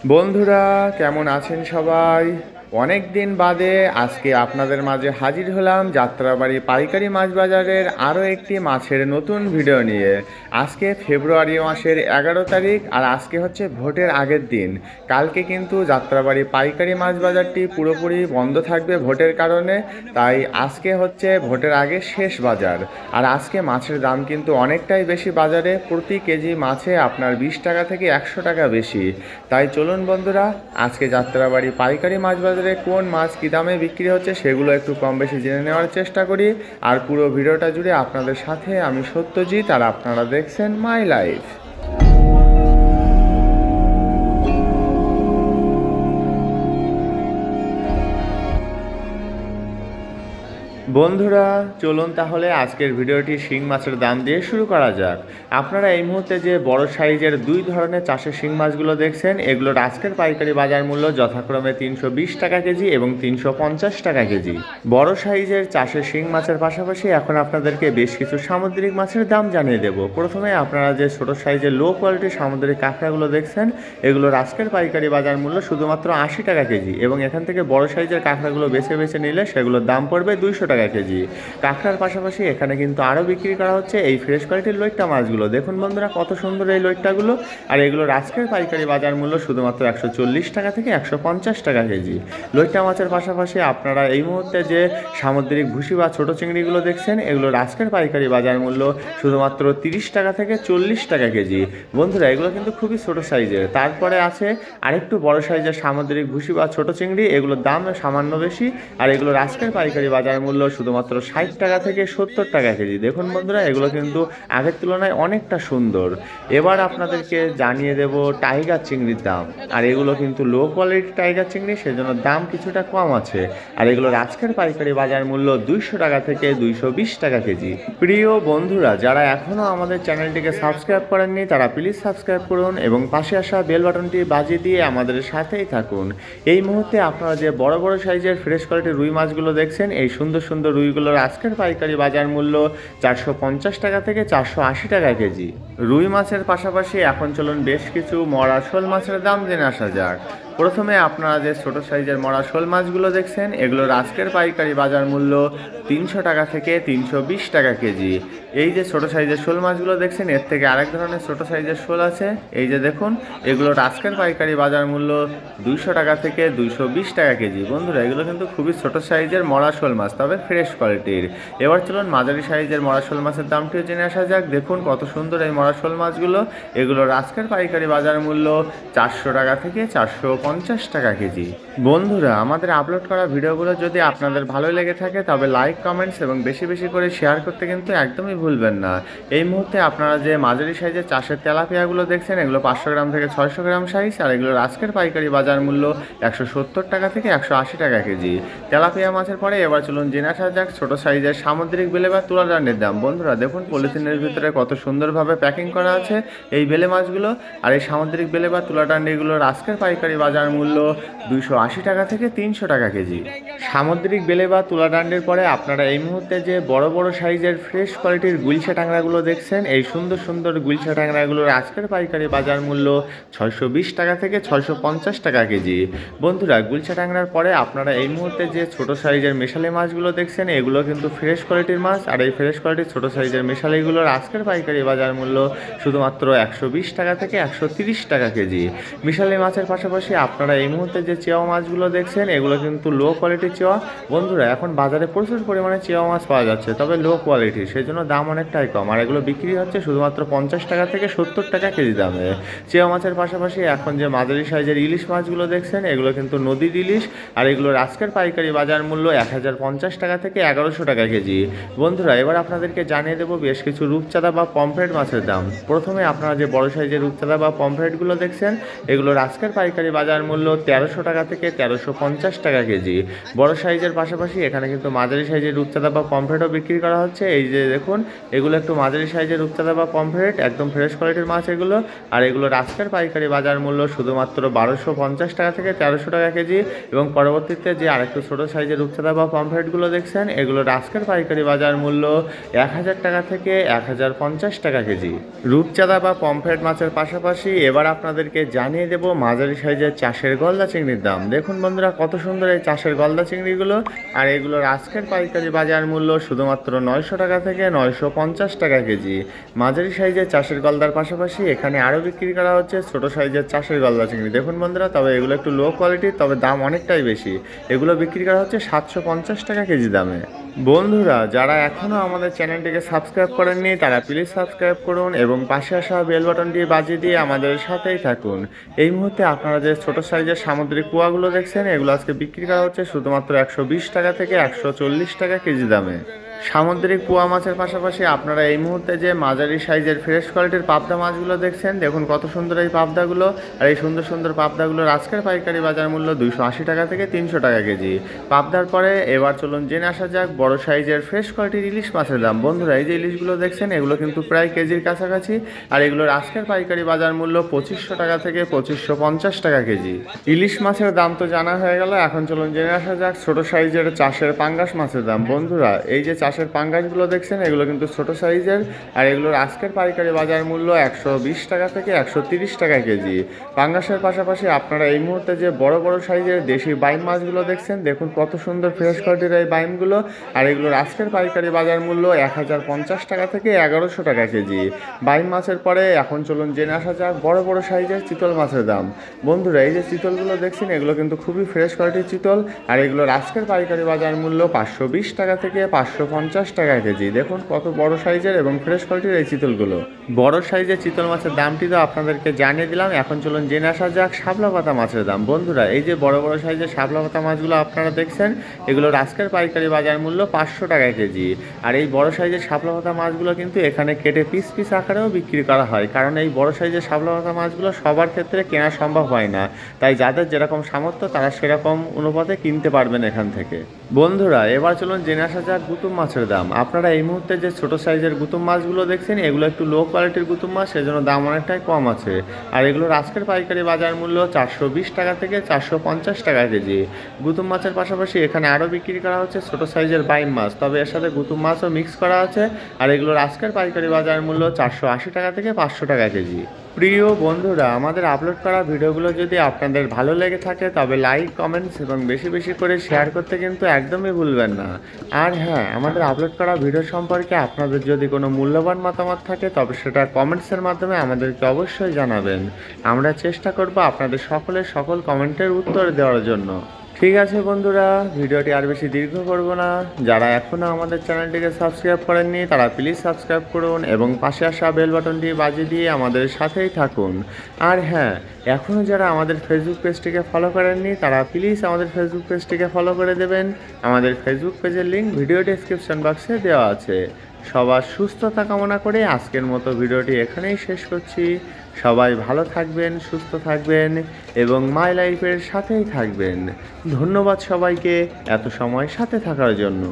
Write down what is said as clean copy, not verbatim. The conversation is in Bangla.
বন্ধুরা, কেমন আছেন সবাই? অনেক দিন বাদে আজকে আপনাদের মাঝে হাজির হলাম যাত্রাবাড়ি পাইকারি মাছ বাজারের আরও একটি মাছের নতুন ভিডিও নিয়ে। আজকে ফেব্রুয়ারি মাসের 11 তারিখ, আর আজকে হচ্ছে ভোটের আগের দিন। কালকে কিন্তু যাত্রাবাড়ি পাইকারি মাছ বাজারটি পুরোপুরি বন্ধ থাকবে ভোটের কারণে। তাই আজকে হচ্ছে ভোটের আগে শেষ বাজার। আর আজকে মাছের দাম কিন্তু অনেকটাই বেশি বাজারে, প্রতি কেজি মাছে আপনার 20 টাকা থেকে 100 টাকা বেশি। তাই চলুন বন্ধুরা, আজকে যাত্রাবাড়ি পাইকারি মাছ বাজারে কোন মাছ কী দামে বিক্রি হচ্ছে সেগুলো একটু কম বেশি জেনে নেওয়ার চেষ্টা করি। আর পুরো ভিডিওটা জুড়ে আপনাদের সাথে আমি সত্যজিৎ, আর আপনারা দেখছেন মাই লাইফ। বন্ধুরা, চলুন তাহলে আজকের ভিডিওটি শিং মাছের দাম দিয়ে শুরু করা যাক। আপনারা এই মুহূর্তে যে বড় সাইজের দুই ধরনের চাষের শিং মাছগুলো দেখছেন, এগুলোর আজকের পাইকারি বাজার মূল্য যথাক্রমে 320 টাকা কেজি এবং 350 টাকা কেজি। বড় সাইজের চাষের শিং মাছের পাশাপাশি এখন আপনাদেরকে বেশ কিছু সামুদ্রিক মাছের দাম জানিয়ে দেব। প্রথমে আপনারা যে ছোট সাইজের লো কোয়ালিটির সামুদ্রিক কাঁকড়াগুলো দেখছেন, এগুলোর আজকের পাইকারি বাজার মূল্য শুধুমাত্র 80 টাকা কেজি, এবং এখান থেকে বড় সাইজের কাঁকড়াগুলো বেছে বেছে নিলে সেগুলোর দাম পড়বে 200 টাকা কেজি। কাঁকড়ার পাশাপাশি এখানে কিন্তু আরও বিক্রি করা হচ্ছে এই ফ্রেশ কোয়ালিটির লইট্টা মাছগুলো। দেখুন বন্ধুরা, কত সুন্দর এই লইট্টাগুলো। আর এগুলোর আজকের পাইকারি বাজার মূল্য শুধুমাত্র 140 টাকা থেকে 150 টাকা কেজি। লইট্টা মাছের পাশাপাশি আপনারা এই মুহূর্তে যে সামুদ্রিক ভুসি বা ছোটো চিংড়িগুলো দেখছেন, এগুলোর আজকের পাইকারি বাজার মূল্য শুধুমাত্র 30 টাকা থেকে 40 টাকা কেজি। বন্ধুরা, এগুলো কিন্তু খুবই ছোটো সাইজের। তারপরে আছে আরেকটু বড় সাইজের সামুদ্রিক ভুসি বা ছোটো চিংড়ি, এগুলোর দাম সামান্য বেশি। আর এগুলোর আজকের পাইকারি বাজার মূল্য শুধুমাত্র 60 টাকা থেকে 70 টাকা কেজি। দেখুন বন্ধুরা, এগুলো কিন্তু আগের তুলনায় অনেকটা সুন্দর। এবার আপনাদেরকে জানিয়ে দেব টাইগার চিংড়ির দাম। আর এগুলো কিন্তু লো কোয়ালিটির টাইগার চিংড়ি, সেজন্য দাম কিছুটা কম আছে। আর এগুলোর আজকের পাইকারি বাজার মূল্য 200 টাকা থেকে 220 টাকা কেজি। প্রিয় বন্ধুরা, যারা এখনও আমাদের চ্যানেলটিকে সাবস্ক্রাইব করেননি, তারা প্লিজ সাবস্ক্রাইব করুন এবং পাশে আসা বেল বাটনটি বাজিয়ে দিয়ে আমাদের সাথেই থাকুন। এই মুহূর্তে আপনারা যে বড় বড় সাইজের ফ্রেশ কোয়ালিটির রুই মাছগুলো দেখছেন, এই সুন্দর সুন্দর রুইগুলোর আজকের পাইকারি বাজার মূল্য 450 টাকা থেকে 480 টাকা কেজি। রুই মাছের পাশাপাশি এখন চলুন বেশ কিছু মরা শোল মাছের দাম জেনে আসা যাক। প্রথমে আপনারা যে ছোট সাইজের মরা শোল মাছগুলো দেখছেন, এগুলোর আজকের পাইকারি বাজার মূল্য 300 টাকা থেকে 320 টাকা কেজি। এই যে ছোট সাইজের শোল মাছগুলো দেখছেন, এর থেকে আরেক ধরনের ছোট সাইজের শোল আছে। এই যে দেখুন, এগুলোর আজকের পাইকারি বাজার মূল্য 200 টাকা থেকে 220 টাকা কেজি। বন্ধুরা, এগুলো কিন্তু খুবই ছোট সাইজের মরা শোল মাছ, তবে ফ্রেশ কোয়ালিটির। এবার চলুন মাঝারি সাইজের মরা শোল মাছের দামটিও জেনে আসা যাক। দেখুন কত সুন্দর এই মরা শোল মাছগুলো। এগুলোর আজকের পাইকারি বাজার মূল্য 400 টাকা থেকে 450 টাকা কেজি। বন্ধুরা, আমাদের আপলোড করা ভিডিওগুলো যদি আপনাদের ভালো লেগে থাকে, তবে লাইক, কমেন্টস এবং বেশি বেশি করে শেয়ার করতে কিন্তু একদমই ভুলবেন না। এই মুহূর্তে আপনারা যে মাঝারি সাইজের চাষের তেলাপিয়াগুলো দেখছেন, এগুলো 500 গ্রাম থেকে 600 গ্রাম সাইজ। আর এগুলোর আজকের পাইকারি বাজার মূল্য 170 টাকা থেকে 180 টাকা কেজি। তেলাপিয়া মাছের পরে এবার চলুন জেনে আসা যাক ছোট সাইজের সামুদ্রিক বেলে বা তুলা ডান্ডির দাম। বন্ধুরা দেখুন, পলিথিনের ভিতরে কত সুন্দরভাবে প্যাকিং করা আছে এই বেলে মাছগুলো। আর এই সামুদ্রিক বেলে বা তুলা ডান্ডিগুলোর আজকের পাইকারি বাজার মূল্য 280 টাকা থেকে 300 টাকা কেজি। সামুদ্রিক বেলে বা তুলা ডান্ডির পরে আপনারা এই মুহূর্তে যে বড় বড় সাইজের ফ্রেশ কোয়ালিটির গুলশা ট্যাংরাগুলো দেখছেন, এই সুন্দর সুন্দর গুলশা ট্যাংরাগুলোর আজকের পাইকারি বাজার মূল্য 620 টাকা থেকে 650 টাকা কেজি। বন্ধুরা, গুলশা ট্যাংরার পরে আপনারা এই মুহূর্তে যে ছোট সাইজের মেশালি মাছগুলো দেখছেন, এগুলো কিন্তু ফ্রেশ কোয়ালিটির মাছ। আর এই ফ্রেশ কোয়ালিটির ছোট সাইজের মেশালিগুলোর আজকের পাইকারি বাজার মূল্য শুধুমাত্র 120 টাকা থেকে 130 টাকা কেজি। মিশালি মাছের পাশাপাশি আপনারা এই মুহূর্তে যে চেওয়া মাছগুলো দেখছেন, এগুলো কিন্তু লো কোয়ালিটির চেওয়া। বন্ধুরা, এখন বাজারে প্রচুর পরিমাণে চেওয়া মাছ পাওয়া যাচ্ছে, তবে লো কোয়ালিটির, সেই জন্য দাম অনেকটাই কম। আর এগুলো বিক্রি হচ্ছে শুধুমাত্র 50 টাকা থেকে 70 টাকা কেজি দামে। চেওয়া মাছের পাশাপাশি এখন যে মাঝারি সাইজের ইলিশ মাছগুলো দেখছেন, এগুলো কিন্তু নদীর ইলিশ। আর এগুলোর আজকের পাইকারি বাজার মূল্য 1050 টাকা থেকে 1100 টাকা কেজি। বন্ধুরা, এবার আপনাদেরকে জানিয়ে দেবো বেশ কিছু রূপচাঁদা বা পমফ্রেট মাছের দাম। প্রথমে আপনারা যে বড় সাইজের রূপচাঁদা বা পমফ্রেটগুলো দেখছেন, এগুলোর আজকের পাইকারি বাজার বাজার মূল্য 1300 টাকা থেকে 1350 টাকা কেজি। বড় সাইজের পাশাপাশি এখানে কিন্তু মাঝারি সাইজের রূপচাঁদা বা পমফ্রেটও বিক্রি করা হচ্ছে। এই যে দেখুন, এগুলো একটু মাঝারি সাইজের রূপচাঁদা বা পমফ্রেট, একদম ফ্রেশ কোয়ালিটির মাছ এগুলো। আর এগুলোর আজকের পাইকারি বাজার মূল্য শুধুমাত্র 1250 টাকা থেকে 1300 টাকা কেজি। এবং পরবর্তীতে যে আরেকটু ছোটো সাইজের রূপচাঁদা বা পমফ্রেটগুলো দেখছেন, এগুলোর আজকের পাইকারি বাজার মূল্য 1000 টাকা থেকে 1050 টাকা কেজি। রূপচাঁদা বা পমফ্রেট মাছের পাশাপাশি এবার আপনাদেরকে জানিয়ে দেব মাঝারি সাইজের চাষের গলদা চিংড়ির দাম। দেখুন বন্ধুরা, কত সুন্দর এই চাষের গলদা চিংড়িগুলো। আর এগুলোর আজকের পাইকারি বাজার মূল্য শুধুমাত্র 900 টাকা থেকে 950 টাকা কেজি। মাঝারি সাইজের চাষের গলদার পাশাপাশি এখানে আরও বিক্রি করা হচ্ছে ছোট সাইজের চাষের গলদা চিংড়ি। দেখুন বন্ধুরা, তবে এগুলো একটু লো কোয়ালিটির, তবে দাম অনেকটাই বেশি। এগুলো বিক্রি করা হচ্ছে 750 টাকা কেজি দামে। বন্ধুরা, যারা এখনও আমাদের চ্যানেলটিকে সাবস্ক্রাইব করেননি তারা প্লিজ সাবস্ক্রাইব করুন এবং পাশে আসা বেল বাটনটি বাজিয়ে দিয়ে আমাদের সাথেই থাকুন। এই মুহূর্তে আপনারা যে ছোট সাইজের সামুদ্রিক পোয়াগুলো দেখছেন, এগুলো আজকে বিক্রি করা হচ্ছে শুধুমাত্র 120 টাকা থেকে 140 টাকা কেজি দামে। সামুদ্রিক পোয়া মাছের পাশাপাশি আপনারা এই মুহূর্তে যে মাঝারি সাইজের ফ্রেশ কোয়ালিটির পাবদা মাছগুলো দেখছেন, দেখুন কত সুন্দর এই পাবদাগুলো। আর এই সুন্দর সুন্দর পাবদাগুলোর আজকের পাইকারি বাজার মূল্য 280 টাকা থেকে 300 টাকা কেজি। পাবদার পরে এবার চলুন জেনে আসা যাক বড় সাইজের ফ্রেশ কোয়ালিটির ইলিশ মাছের দাম। বন্ধুরা, এই যে ইলিশগুলো দেখছেন, এগুলো কিন্তু প্রায় কেজির কাছাকাছি। আর এগুলোর আজকের পাইকারি বাজার মূল্য 2500 টাকা থেকে 2550 টাকা কেজি। ইলিশ মাছের দাম তো জানা হয়ে গেল, এখন চলুন জেনে আসা যাক ছোট সাইজের চাষের পাঙ্গাস মাছের দাম। বন্ধুরা, এই যে চাষের পাঙ্গাসগুলো দেখছেন, এগুলো কিন্তু ছোট সাইজের। আর এগুলোর আজকের পাইকারি বাজার মূল্য 120 টাকা থেকে 130 টাকা কেজি। পাঙ্গাসের পাশাপাশি আপনারা এই মুহূর্তে যে বড় বড় সাইজের দেশি বাইম মাছগুলো দেখছেন, দেখুন কত সুন্দর ফ্রেশ কোয়ালিটির এই বাইমগুলো। আর এগুলোর আজকের পাইকারি বাজার মূল্য 1050 টাকা থেকে 1100 টাকা কেজি। বাইম মাছের পরে এখন চলুন জেনে আসা যাক বড় বড় সাইজের চিতল মাছের দাম। বন্ধুরা, এই যে চিতলগুলো দেখছেন, এগুলো কিন্তু খুবই ফ্রেশ কোয়ালিটির চিতল। আর এগুলোর আজকের পাইকারি বাজার মূল্য 520 টাকা থেকে 550 টাকা কেজি। দেখুন কত বড় সাইজের এবং ফ্রেশ কোয়ালিটির এই চিতলগুলো। বড় সাইজের চিতল মাছের দামটি তো আপনাদেরকে জানিয়ে দিলাম, এখন চলুন জেনে আসা যাক শাপলা পাতা মাছের দাম। বন্ধুরা, এই যে বড় বড় সাইজের শাপলা পাতা মাছগুলো আপনারা দেখছেন, এগুলোর আজকের পাইকারি বাজার মূল্য 500 টাকা কেজি। আর এই বড় সাইজের শাপলা পাতা মাছগুলো কিন্তু এখানে কেটে পিস পিস আকারেও বিক্রি করা হয়, কারণ এই বড় সাইজের শাপলা পাতা মাছগুলো সবার ক্ষেত্রে কেনা সম্ভব হয় না। তাই যাদের যেরকম সামর্থ্য তারা সেরকম অনুপাতে কিনতে পারবেন এখান থেকে। বন্ধুরা, এবার চলুন জেনে আসা যাক গুতুম মাছের দাম। আপনারা এই মুহূর্তে যে ছোট সাইজের গুতুম মাছগুলো দেখছেন, এগুলো একটু লো কোয়ালিটির গুতুম মাছ, সেজন্য দাম অনেকটাই কম আছে। আর এগুলোর আজকের পাইকারি বাজার মূল্য 420 টাকা থেকে 450 টাকা কেজি। গুতুম মাছের পাশাপাশি এখানে আরও বিক্রি করা হচ্ছে ছোট সাইজের বাইম মাছ, তবে এর সাথে গুতুম মাছও মিক্স করা আছে। আর এগুলোর আজকের পাইকারি বাজার মূল্য 480 টাকা থেকে 500 টাকা কেজি। প্রিয় বন্ধুরা, আমাদের আপলোড করা ভিডিওগুলো যদি আপনাদের ভালো লেগে থাকে তবে লাইক, কমেন্টস এবং বেশি বেশি করে শেয়ার করতে কিন্তু একদমই ভুলবেন না। আর হ্যাঁ, আমাদের আপলোড করা ভিডিও সম্পর্কে আপনাদের যদি কোনো মূল্যবান মতামত থাকে তবে সেটা কমেন্টসের মাধ্যমে আমাদেরকে অবশ্যই জানাবেন। আমরা চেষ্টা করব আপনাদের সকলের সকল কমেন্টের উত্তর দেওয়ার জন্য। ঠিক আছে বন্ধুরা, ভিডিওটি আর বেশি দীর্ঘ করব না। যারা এখনও আমাদের চ্যানেলটিকে সাবস্ক্রাইব করেননি তারা প্লিজ সাবস্ক্রাইব করুন এবং পাশে আসা বেল বাটনটি বাজিয়ে দিয়ে আমাদের সাথেই থাকুন। আর হ্যাঁ, এখনও যারা আমাদের ফেসবুক পেজটিকে ফলো করেননি তারা প্লিজ আমাদের ফেসবুক পেজটিকে ফলো করে দেবেন। আমাদের ফেসবুক পেজের লিঙ্ক ভিডিও ডেসক্রিপশন বক্সে দেওয়া আছে। সবার সুস্থতা কামনা করে আজকের মতো ভিডিওটি এখানেই শেষ করছি। সবাই ভালো থাকবেন, সুস্থ থাকবেন এবং মাই লাইফের সাথেই থাকবেন। ধন্যবাদ সবাইকে এত সময় সাথে থাকার জন্য।